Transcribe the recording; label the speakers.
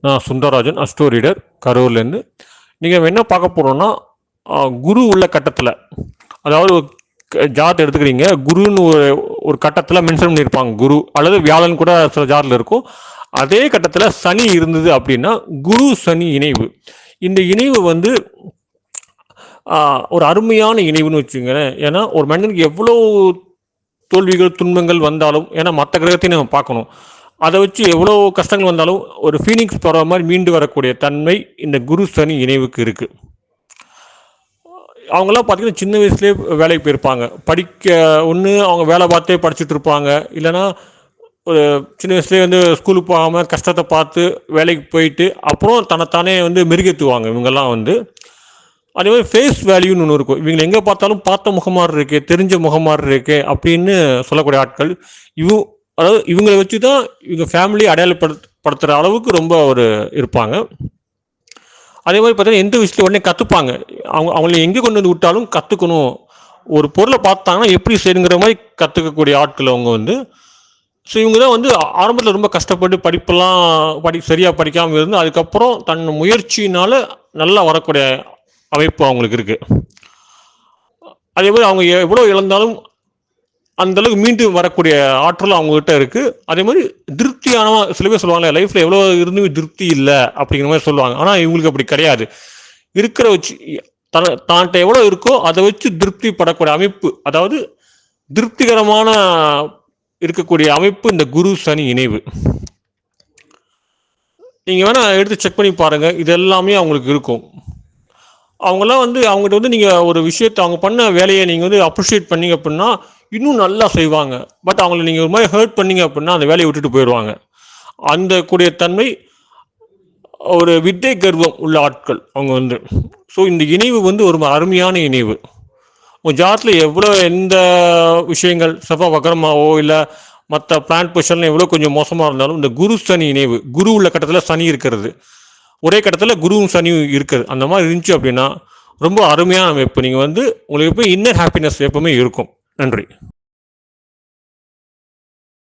Speaker 1: நான் Sundararajan, astro reader, கரூர்லேருந்து. நீங்கள் என்ன பார்க்க போகிறோன்னா, குரு உள்ள கட்டத்தில், அதாவது ஜாத் எடுத்துக்கிறீங்க, குருன்னு ஒரு கட்டத்தில் மென்ஷன் பண்ணியிருப்பாங்க, குரு அல்லது வியாழன் கூட சில ஜாத்தில் இருக்கும். அதே கட்டத்தில் சனி இருந்தது அப்படின்னா குரு சனி இணைவு. இந்த இணைவு வந்து ஒரு அருமையான இணைவுன்னு வச்சுங்களேன். ஏன்னா ஒரு மனிதனுக்கு எவ்வளோ தோல்விகள் துன்பங்கள் வந்தாலும், ஏன்னா மற்ற கிரகத்தையும் நம்ம பார்க்கணும், அதை வச்சு எவ்வளோ கஷ்டங்கள் வந்தாலும் ஒரு ஃபீனிக்ஸ் போகிற மாதிரி மீண்டு வரக்கூடிய தன்மை இந்த குரு சனி இணைவுக்கு இருக்குது. அவங்களாம் பார்த்தீங்கன்னா சின்ன வயசுலேயே வேலைக்கு போயிருப்பாங்க. படிக்க ஒன்று அவங்க வேலை பார்த்தே படிச்சுட்டு இருப்பாங்க, இல்லைன்னா ஒரு சின்ன வயசுலேயே வந்து ஸ்கூலுக்கு போகாமல் கஷ்டத்தை பார்த்து வேலைக்கு போயிட்டு அப்புறம் தன்னைத்தானே வந்து மெருகேற்றுவாங்க இவங்கெல்லாம் வந்து. அதே மாதிரி ஃபேஸ் வேல்யூன்னு ஒன்று இருக்கும். இவங்களை எங்கே பார்த்தாலும் பார்த்த முகமாறு இருக்கு, தெரிஞ்ச முகமாறு இருக்கு அப்படின்னு சொல்லக்கூடிய ஆட்கள். அதாவது இவங்களை வச்சு தான் இவங்க ஃபேமிலி அடையாளப்படுத்துகிற அளவுக்கு ரொம்ப ஒரு இருப்பாங்க. அதே மாதிரி பார்த்தீங்கன்னா எந்த விஷயத்துல உடனே கற்றுப்பாங்க. அவங்கள எங்கே கொண்டு வந்து விட்டாலும் கற்றுக்கணும். ஒரு பொருளை பார்த்தாங்கன்னா எப்படி செய்யுங்கிற மாதிரி கற்றுக்கக்கூடிய ஆட்கள் அவங்க வந்து. ஸோ இவங்க தான் வந்து ஆரம்பத்தில் ரொம்ப கஷ்டப்பட்டு படிப்பெல்லாம் சரியாக படிக்காமல் இருந்து அதுக்கப்புறம் தன் முயற்சியினால் நல்லா வரக்கூடிய அமைப்பு அவங்களுக்கு இருக்குது. அதே மாதிரி அவங்க எவ்வளோ இழந்தாலும் அந்த அளவுக்கு மீண்டும் வரக்கூடிய ஆற்றலும் அவங்ககிட்ட இருக்குது. அதே மாதிரி திருப்தியான சில பேர் சொல்லுவாங்க, லைஃப்பில் எவ்வளோ இருந்துமே திருப்தி இல்லை அப்படிங்கிற மாதிரி சொல்லுவாங்க. ஆனால் இவங்களுக்கு அப்படி கிடையாது. இருக்கிற வச்சு தான்கிட்ட எவ்வளோ இருக்கோ அதை வச்சு திருப்தி படக்கூடிய அமைப்பு, அதாவது திருப்திகரமான இருக்கக்கூடிய அமைப்பு இந்த குரு சனி இணைவு. நீங்கள் வேணால் எடுத்து செக் பண்ணி பாருங்கள், இது எல்லாமே அவங்களுக்கு இருக்கும். அவங்களாம் வந்து அவங்ககிட்ட வந்து நீங்கள் ஒரு விஷயத்தை அவங்க பண்ண வேலையை நீங்கள் வந்து அப்ரிஷியேட் பண்ணீங்க அப்படின்னா இன்னும் நல்லா செய்வாங்க. பட் அவங்கள நீங்கள் ஒரு மாதிரி ஹர்ட் பண்ணீங்க அப்படின்னா அந்த வேலையை விட்டுட்டு போயிடுவாங்க. அந்த கூடிய தன்மை ஒரு வித்தை கர்வம் உள்ள ஆட்கள் அவங்க வந்து. ஸோ இந்த இணைவு வந்து ஒரு அருமையான இணைவு. உங்கள் ஜாத்தில் எவ்வளோ எந்த விஷயங்கள் செவ்வாய் வக்கரமாவோ இல்லை மற்ற பிளான் பொசிஷன்லாம் எவ்வளோ கொஞ்சம் மோசமாக இருந்தாலும் இந்த குரு சனி இணைவு, குரு உள்ள கட்டத்தில் சனி இருக்கிறது, ஒரே கட்டத்தில் குருவும் சனியும் இருக்குது, அந்த மாதிரி இருந்துச்சு அப்படின்னா ரொம்ப அருமையான அமைப்பு. நீங்கள் வந்து உங்களுக்கு எப்போ இன்னர் ஹாப்பினஸ் எப்பவுமே இருக்கும். நன்றி.